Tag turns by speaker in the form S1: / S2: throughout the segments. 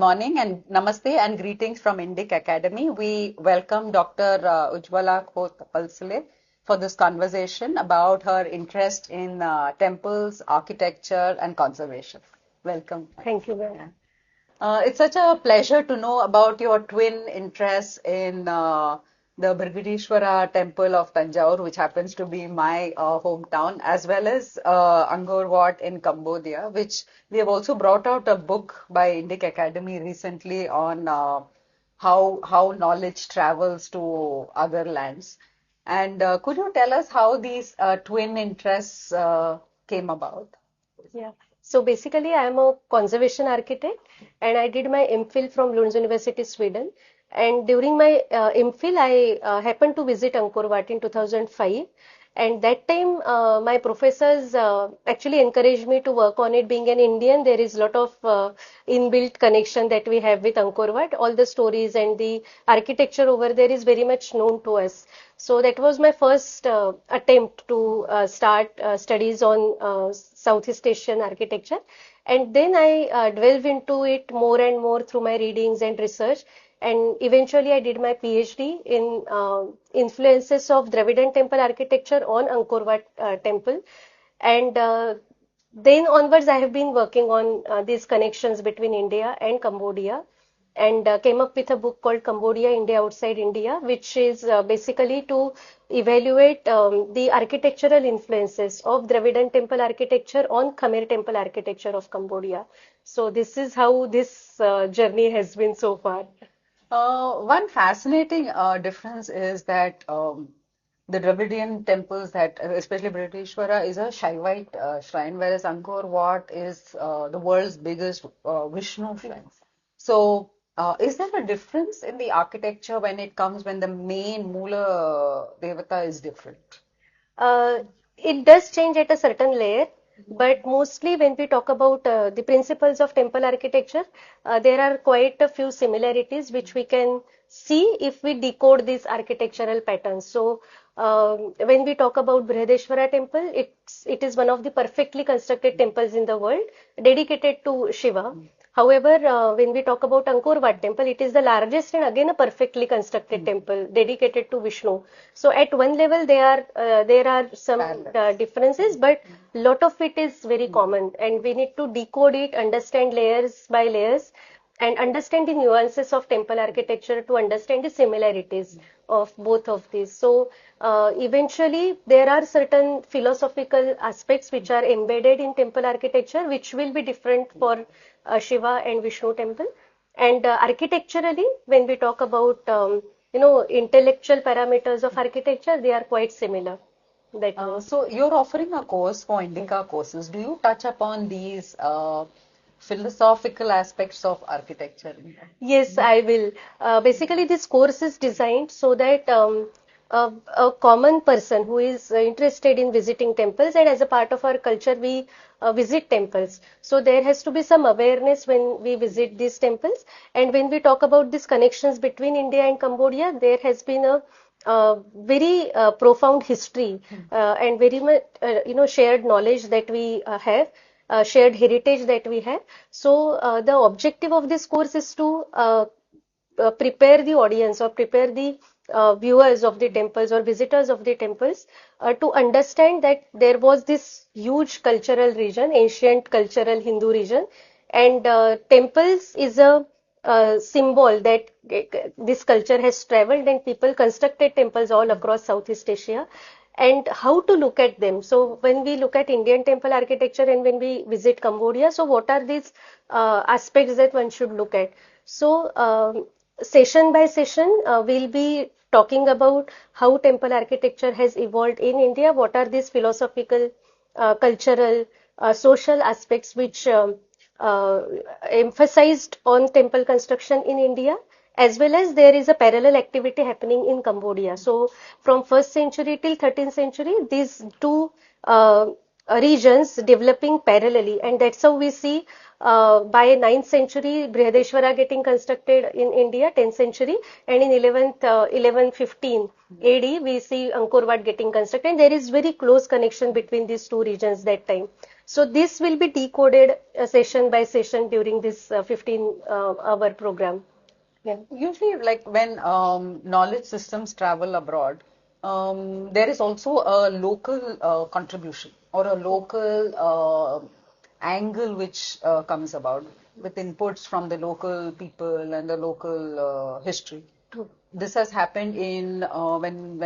S1: morning and namaste and greetings from INDICA Academy. We welcome Dr. Ujjwala Khot Palsuley for this conversation about her interest in temples, architecture and conservation. Welcome.
S2: Thank you very much.
S1: It's such a pleasure to know about your twin interests in the Brigadishwara temple of Thanjavur, which happens to be my hometown, as well as Angkor Wat in Cambodia, which we have also brought out a book by Indic Academy recently on how knowledge travels to other lands. And could you tell us how these twin interests came about?
S2: Yeah. So basically, I am a conservation architect and I did my MPhil from Lunds University, Sweden. And during my MPhil, I happened to visit Angkor Wat in 2005. And that time, my professors actually encouraged me to work on it. Being an Indian, there is a lot of inbuilt connection that we have with Angkor Wat. All the stories and the architecture over there is very much known to us. So that was my first attempt to start studies on Southeast Asian architecture. And then I delved into it more and more through my readings and research. And eventually I did my PhD in influences of Dravidian temple architecture on Angkor Wat temple. And then onwards I have been working on these connections between India and Cambodia, and came up with a book called Cambodia, India Outside India, which is basically to evaluate the architectural influences of Dravidian temple architecture on Khmer temple architecture of Cambodia. So this is how this journey has been so far.
S1: One fascinating difference is that the Dravidian temples, that especially Brigadishwara, is a Shaivite shrine, whereas Angkor Wat is the world's biggest Vishnu shrine. So, is there a difference in the architecture when the main Mula Devata is different?
S2: It does change at a certain layer. But mostly when we talk about the principles of temple architecture, there are quite a few similarities which we can see if we decode these architectural patterns. So when we talk about Brigadishwara temple, it is one of the perfectly constructed temples in the world dedicated to Shiva. However, when we talk about Angkor Wat temple, it is the largest and again a perfectly constructed temple dedicated to Vishnu. So at one level there are some differences, but lot of it is very common, and we need to decode it, understand layers by layers, and understand the nuances of temple architecture to understand the similarities of both of these. So eventually there are certain philosophical aspects which are embedded in temple architecture which will be different for Shiva and Vishnu temple. And architecturally, when we talk about intellectual parameters of architecture, they are quite similar.
S1: So you're offering a course for INDICA courses. Do you touch upon these philosophical aspects of architecture?
S2: Yes, I will. Basically, this course is designed so that a common person who is interested in visiting temples, and as a part of our culture, we visit temples. So there has to be some awareness when we visit these temples. And when we talk about these connections between India and Cambodia, there has been a very profound history and very much shared knowledge that we have. Shared heritage that we have. So the objective of this course is to prepare the audience or prepare the viewers of the temples or visitors of the temples to understand that there was this huge cultural region, ancient cultural Hindu region, and temples is a symbol that this culture has traveled, and people constructed temples all across Southeast Asia. And how to look at them. So when we look at Indian temple architecture and when we visit Cambodia, so what are these aspects that one should look at? So session by session, we'll be talking about how temple architecture has evolved in India, what are these philosophical, cultural, social aspects which emphasized on temple construction in India, as well as there is a parallel activity happening in Cambodia. So from 1st century till 13th century, these two regions developing parallelly, and that's how we see by 9th century, Brihadeshwara getting constructed in India, 10th century, and in 1115 AD, we see Angkor Wat getting constructed. And there is very close connection between these two regions that time. So this will be decoded session by session during this 15-hour program. Yeah.
S1: Usually, like when knowledge systems travel abroad, there is also a local contribution or a local angle which comes about with inputs from the local people and the local history. This has happened in when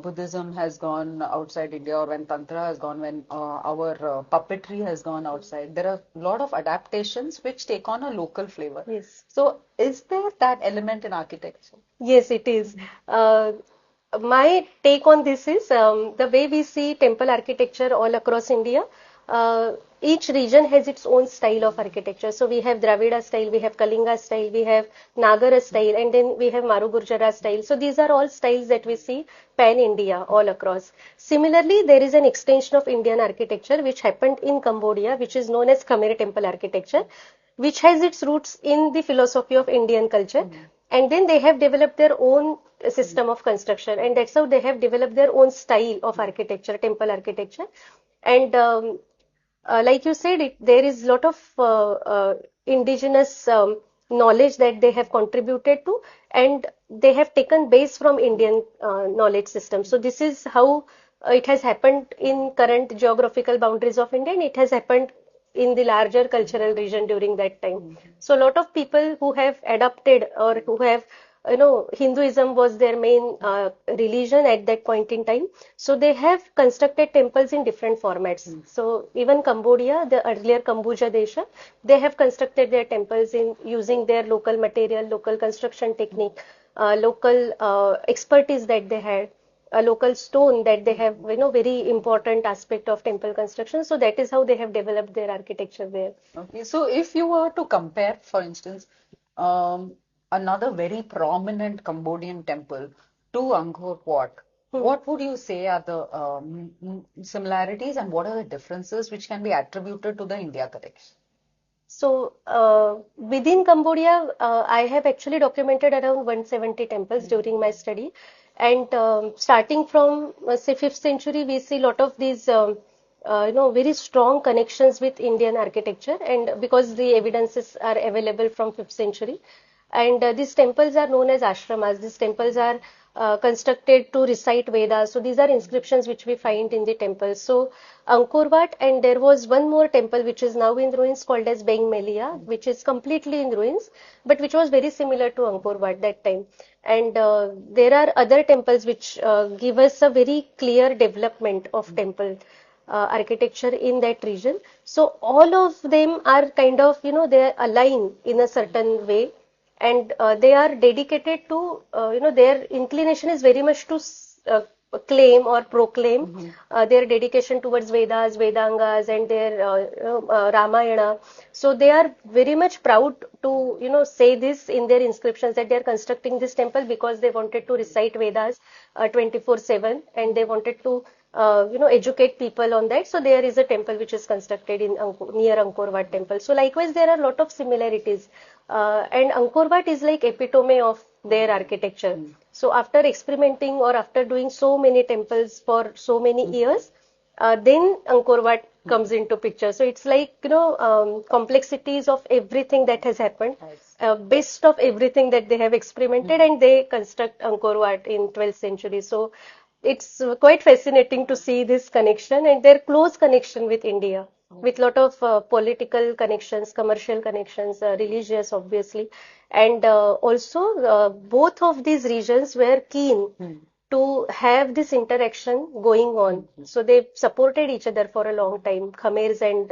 S1: Buddhism has gone outside India, or when Tantra has gone, when our puppetry has gone outside. There are a lot of adaptations which take on a local flavor.
S2: Yes.
S1: So, is there that element in architecture?
S2: Yes, it is. My take on this is the way we see temple architecture all across India. Each region has its own style of architecture. So we have Dravida style, we have Kalinga style, we have Nagara style, and then we have Marugurjara style. So these are all styles that we see pan-India all across. Similarly, there is an extension of Indian architecture which happened in Cambodia, which is known as Khmer temple architecture, which has its roots in the philosophy of Indian culture. And then they have developed their own system of construction, and that's how they have developed their own style of architecture, temple architecture. And like you said, there is a lot of indigenous knowledge that they have contributed to, and they have taken base from Indian knowledge system. So this is how it has happened in current geographical boundaries of India, and it has happened in the larger cultural region during that time. So a lot of people who have adopted, or who have, Hinduism was their main religion at that point in time. So they have constructed temples in different formats. So even Cambodia, the earlier Kambuja Desha, they have constructed their temples in using their local material, local construction technique, local expertise that they had, a local stone that they have, very important aspect of temple construction. So that is how they have developed their architecture there.
S1: Okay, so if you were to compare, for instance, another very prominent Cambodian temple to Angkor Wat, what would you say are the similarities and what are the differences which can be attributed to the India collection?
S2: So within Cambodia, I have actually documented around 170 temples during my study. And starting from, say, 5th century, we see a lot of these, very strong connections with Indian architecture, and because the evidences are available from 5th century. And these temples are known as ashramas. These temples are constructed to recite Vedas. So these are inscriptions which we find in the temples. So Angkor Wat, and there was one more temple which is now in ruins called as Beng Melia, which is completely in ruins, but which was very similar to Angkor Wat that time. And there are other temples which give us a very clear development of temple architecture in that region. So all of them are kind of, they align in a certain way, and they are dedicated to, their inclination is very much to claim or proclaim their dedication towards Vedas, Vedangas, and their Ramayana. So they are very much proud to, say this in their inscriptions, that they are constructing this temple because they wanted to recite Vedas 24/7, and they wanted to educate people on that. So there is a temple which is constructed in near Angkor Wat temple. So likewise, there are a lot of similarities. And Angkor Wat is like epitome of their architecture. So after experimenting, or after doing so many temples for so many years, then Angkor Wat comes into picture. So it's like, complexities of everything that has happened, best of everything that they have experimented, and they construct Angkor Wat in 12th century. So it's quite fascinating to see this connection and their close connection with India, with lot of political connections, commercial connections, religious, obviously. And also, both of these regions were keen to have this interaction going on. So they supported each other for a long time, Khmers and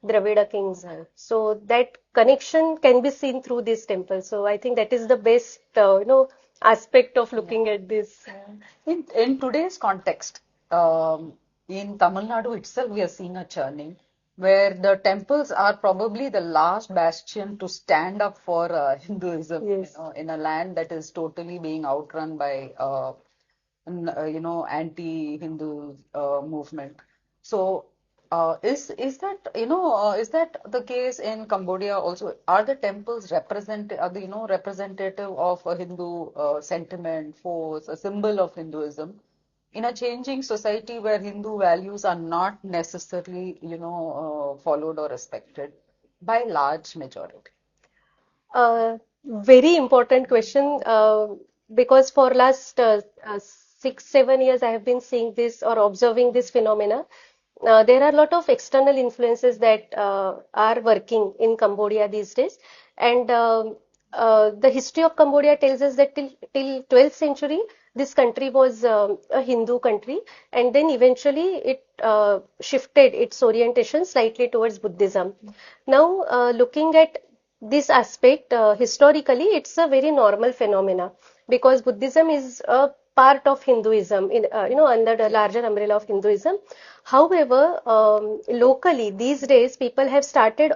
S2: Dravida kings. So that connection can be seen through this temple. So I think that is the best, aspect of looking at this.
S1: In today's context, in Tamil Nadu itself, we are seeing a churning where the temples are probably the last bastion to stand up for Hinduism,
S2: Yes.
S1: in a land that is totally being outrun by, anti-Hindu movement. So, is that the case in Cambodia also? Are the temples are the, representative of a Hindu sentiment, force, a symbol of Hinduism in a changing society where Hindu values are not necessarily, followed or respected by large majority?
S2: Very important question, because for last 6, 7 years I have been seeing this or observing this phenomena. There are a lot of external influences that are working in Cambodia these days, and the history of Cambodia tells us that till 12th century this country was a Hindu country, and then eventually it shifted its orientation slightly towards Buddhism. Now, looking at this aspect, historically, it's a very normal phenomena because Buddhism is a part of Hinduism, under the larger umbrella of Hinduism. However, locally these days, people have started,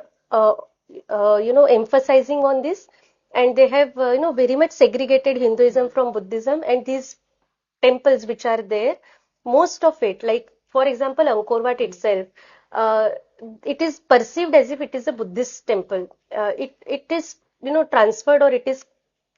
S2: emphasizing on this, and they have, very much segregated Hinduism from Buddhism, and these temples which are there, most of it, like for example, Angkor Wat itself, uh, it is perceived as if it is a Buddhist temple. It is transferred, or it is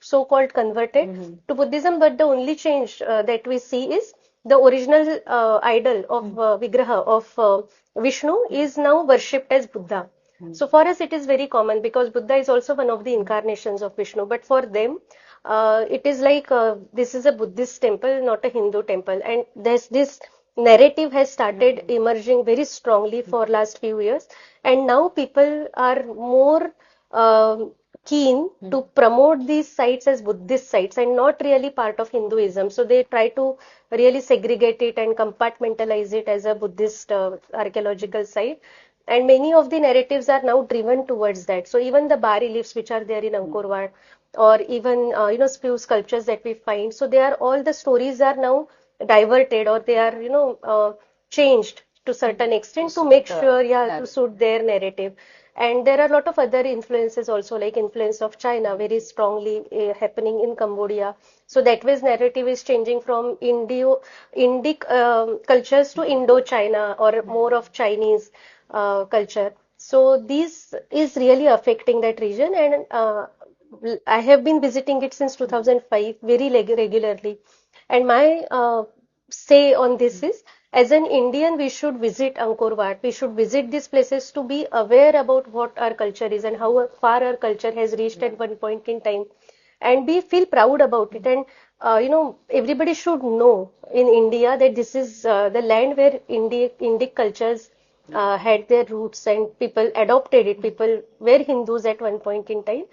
S2: so-called converted to Buddhism, but the only change that we see is the original idol of Vigraha of Vishnu is now worshipped as Buddha. So for us, it is very common because Buddha is also one of the incarnations of Vishnu. But for them, it is like this is a Buddhist temple, not a Hindu temple. And this narrative has started emerging very strongly for last few years. And now people are more keen to promote these sites as Buddhist sites and not really part of Hinduism. So they try to really segregate it and compartmentalize it as a Buddhist archaeological site. And many of the narratives are now driven towards that. So even the bas-reliefs which are there in Angkor Wat, or even few sculptures that we find, so they are all the stories are now diverted, or they are changed to certain extent to make sure, yeah, to suit their narrative. And there are a lot of other influences also, like influence of China very strongly happening in Cambodia. So that way narrative is changing from Indic cultures to Indo-China, or more of Chinese culture. So this is really affecting that region, and I have been visiting it since 2005 very regularly. And my say on this is, as an Indian, we should visit Angkor Wat. We should visit these places to be aware about what our culture is and how far our culture has reached at one point in time. And we feel proud about it. And, everybody should know in India that this is the land where Indic cultures had their roots, and people adopted it. People were Hindus at one point in time.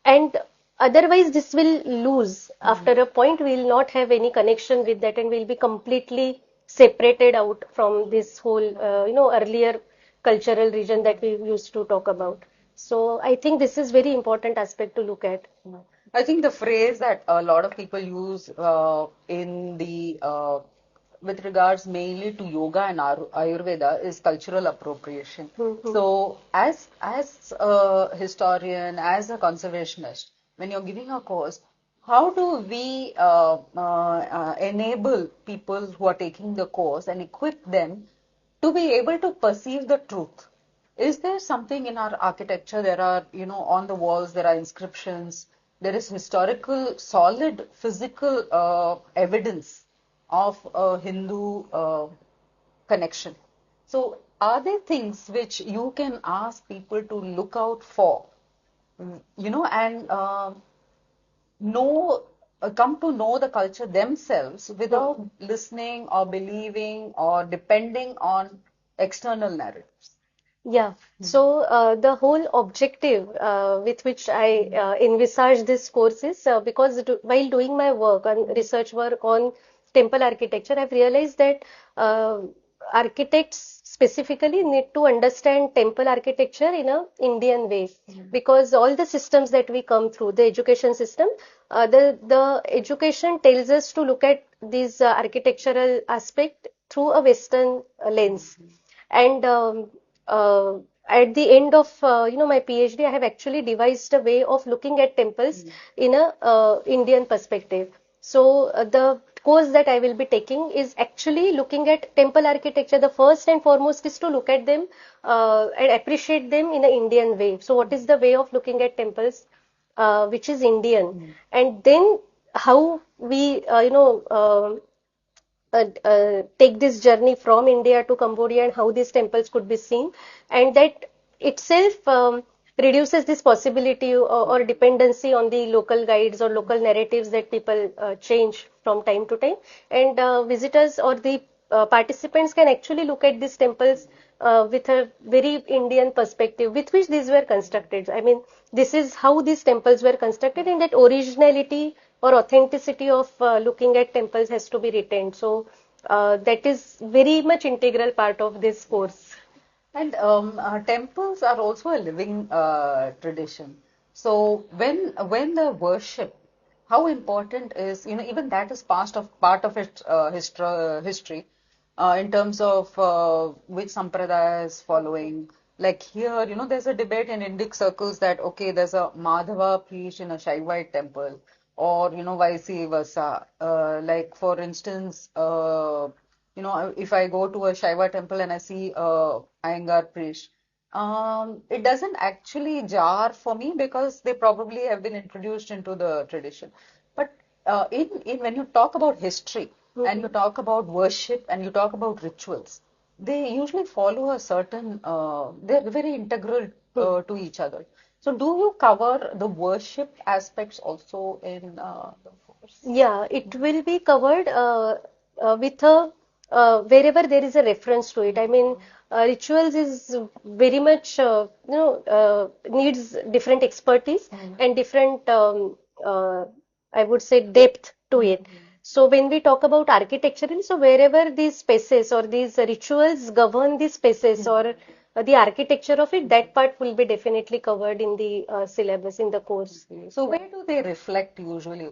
S2: And otherwise this will lose. After a point, we will not have any connection with that, and we'll be completely separated out from this whole earlier cultural region that we used to talk about. So I think this is very important aspect to look at.
S1: I think the phrase that a lot of people use in the with regards mainly to yoga and Ayurveda is cultural appropriation. So, as a historian, as a conservationist, when you're giving a course, how do we enable people who are taking the course and equip them to be able to perceive the truth? Is there something in our architecture? There are, on the walls, there are inscriptions. There is historical, solid, physical evidence of a Hindu connection. So, are there things which you can ask people to look out for, and know, come to know the culture themselves without listening or believing or depending on external narratives?
S2: Yeah, so the whole objective with which I envisage this course is because while doing my work and research work on temple architecture, I've realized that architects specifically need to understand temple architecture in a Indian way, because all the systems that we come through, the education system, the education tells us to look at this architectural aspect through a Western lens. And at the end of my PhD, I have actually devised a way of looking at temples in a Indian perspective. So the course that I will be taking is actually looking at temple architecture. The first and foremost is to look at them and appreciate them in an Indian way. So what is the way of looking at temples, which is Indian, and then how we, take this journey from India to Cambodia and how these temples could be seen, and that itself reduces this possibility or dependency on the local guides or local narratives that people change from time to time, and visitors or the participants can actually look at these temples with a very Indian perspective with which these were constructed. I mean, this is how these temples were constructed, and that originality or authenticity of looking at temples has to be retained. So that is very much integral part of this course.
S1: And temples are also a living tradition. So when the worship, how important is, even that is part of its history in terms of which sampradaya is following. Like here, there's a debate in Indic circles that okay, there's a Madhava priest in a Shaivite temple, or vice versa. Like for instance, if I go to a Shaiva temple and I see a Iyengar priest, it doesn't actually jar for me because they probably have been introduced into the tradition. But in when you talk about history and you talk about worship and you talk about rituals, they usually follow a certain, they're very integral to each other. So do you cover the worship aspects also in the course?
S2: Yeah, it will be covered with a wherever there is a reference to it. I mean, rituals is very much needs different expertise and different I would say depth to it. So when we talk about architecture, so wherever these spaces or these rituals govern these spaces or the architecture of it, that part will be definitely covered in the syllabus in the course.
S1: So where do they reflect usually?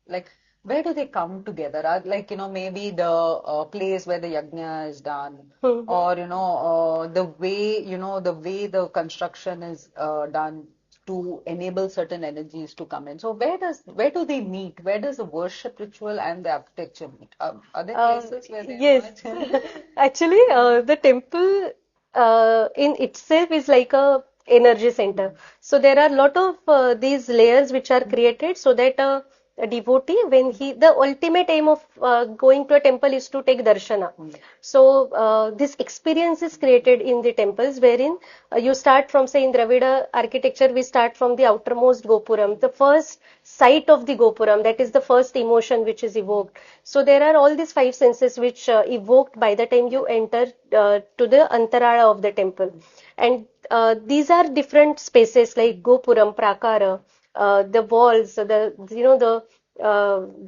S1: Like, where do they come together? Like, maybe the place where the yajna is done, or, the way the construction is done to enable certain energies to come in. So where do they meet? Where does the worship ritual and the architecture meet? Are there places where they
S2: Yes,
S1: merge?
S2: actually, the temple in itself is like a energy center. So there are a lot of these layers which are created so that a devotee, when the ultimate aim of going to a temple is to take darshana. So this experience is created in the temples wherein you start from, say, in Dravida architecture, we start from the outermost Gopuram, the first sight of the Gopuram, that is the first emotion which is evoked. So there are all these five senses which evoked by the time you enter to the antarala of the temple. And these are different spaces like Gopuram, Prakara, the walls, the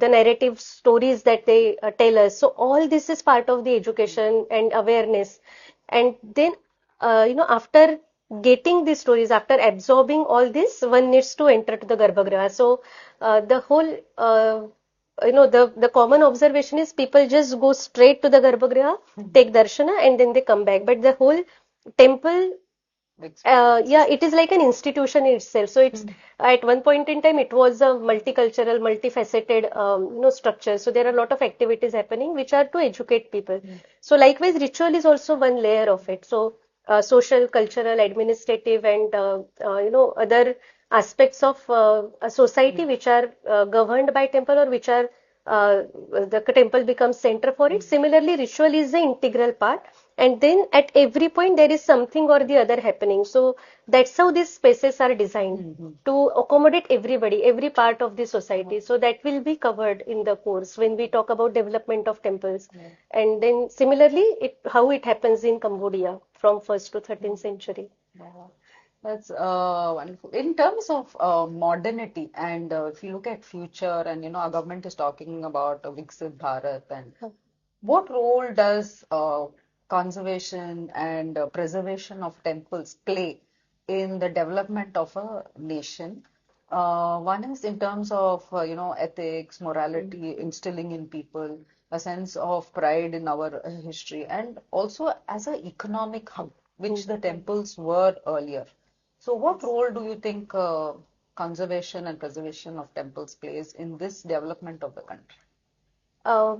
S2: narrative stories that they tell us. So all this is part of the education and awareness. And then, after getting these stories, after absorbing all this, one needs to enter to the Garbhagriha. So the whole, the common observation is people just go straight to the Garbhagriha, take darshana, and then they come back. But the whole temple, yeah, it is like an institution in itself. So it's at one point in time it was a multicultural, multifaceted, structure. So there are a lot of activities happening which are to educate people. So likewise, ritual is also one layer of it. So social, cultural, administrative, and other aspects of a society which are governed by temple or which are the temple becomes center for it. Similarly, ritual is the integral part, and then at every point there is something or the other happening. So that's how these spaces are designed to accommodate everybody, every part of the society. So that will be covered in the course when we talk about development of temples. And then similarly, how it happens in Cambodia from 1st to 13th century.
S1: Wow. That's wonderful. In terms of modernity, and if you look at future, and our government is talking about a Viksit Bharat, and what role does conservation and preservation of temples play in the development of a nation? One is in terms of ethics, morality, instilling in people a sense of pride in our history, and also as an economic hub, which the temples were earlier. So, what role do you think conservation and preservation of temples plays in this development of the country?
S2: Uh,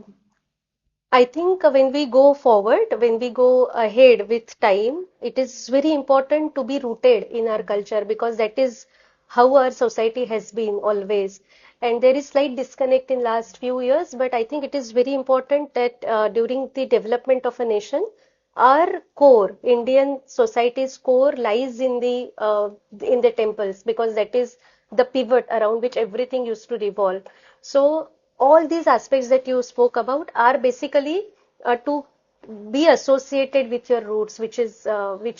S2: I think when we go forward, when we go ahead with time, it is very important to be rooted in our culture because that is how our society has been always. And there is slight disconnect in last few years, but I think it is very important that during the development of a nation, our core, Indian society's core lies in the temples because that is the pivot around which everything used to revolve. So all these aspects that you spoke about are basically to be associated with your roots, which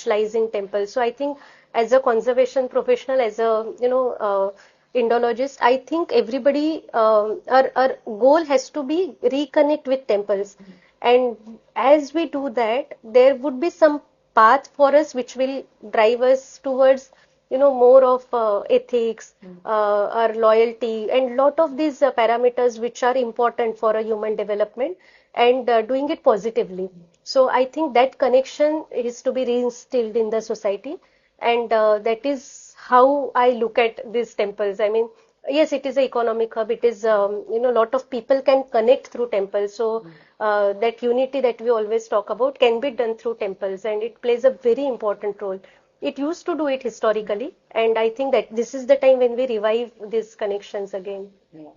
S2: lies in temples. So I think as a conservation professional, as a Indologist, I think everybody our goal has to be reconnect with temples. And as we do that, there would be some path for us which will drive us towards more of ethics, our loyalty, and lot of these parameters which are important for a human development and doing it positively. So I think that connection is to be reinstilled in the society, and that is how I look at these temples. I mean, yes, it is an economic hub. It is, lot of people can connect through temples. So that unity that we always talk about can be done through temples, and it plays a very important role. It used to do it historically, and I think that this is the time when we revive these connections again.
S1: Yeah.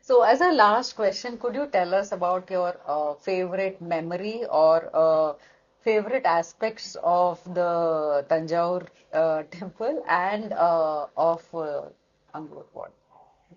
S1: So, as a last question, could you tell us about your favorite memory or favorite aspects of the Tanjore temple and of Angkor Wat?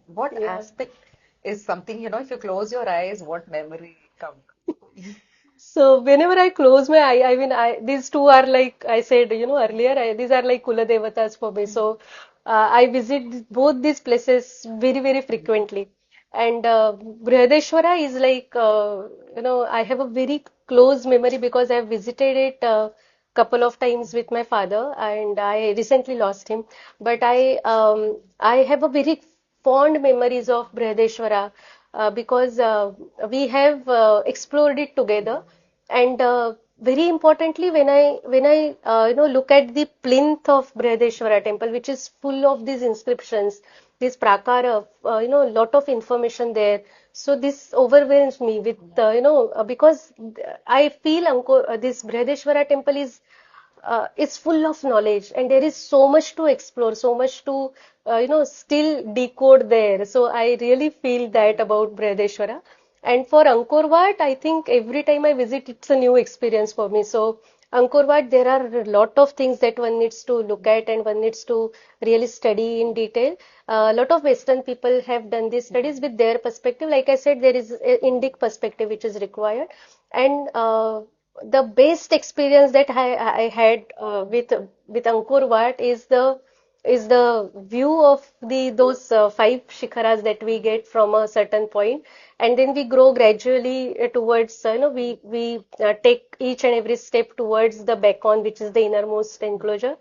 S1: What
S2: Yeah.
S1: aspect is something, if you close your eyes, what memory comes?
S2: So whenever I close my eye, I mean, these two are like I said, earlier, these are like Kula Devatas for me. So I visit both these places very, very frequently. And Brihadeshwara is like, I have a very close memory because I have visited it a couple of times with my father, and I recently lost him. But I have a very fond memories of Brihadeshwara because we have explored it together. And very importantly, when I look at the plinth of Brihadeshwara temple, which is full of these inscriptions, this prakara, lot of information there. So this overwhelms me with because I feel this Brihadeshwara temple is full of knowledge, and there is so much to explore, so much to still decode there. So I really feel that about Brihadeshwara. And for Angkor Wat, I think every time I visit, it's a new experience for me. So Angkor Wat, there are a lot of things that one needs to look at and one needs to really study in detail. A lot of Western people have done these studies with their perspective. Like I said, there is an Indic perspective which is required. And the best experience that I had with Angkor Wat is the view of those five shikharas that we get from a certain point, and then we grow gradually towards we take each and every step towards the beacon, which is the innermost enclosure,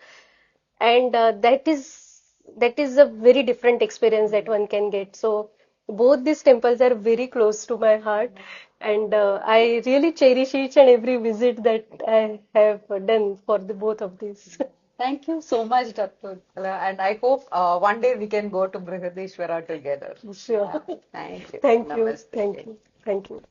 S2: and that is a very different experience that one can get. So both these temples are very close to my heart, and I really cherish each and every visit that I have done for the both of these.
S1: Thank you so much, Dr. Ujjwala, and I hope one day we can go to Brihadeshwara together.
S2: Sure.
S1: Thank you.
S2: Thank you.
S1: Namaste.
S2: Thank you. Thank you.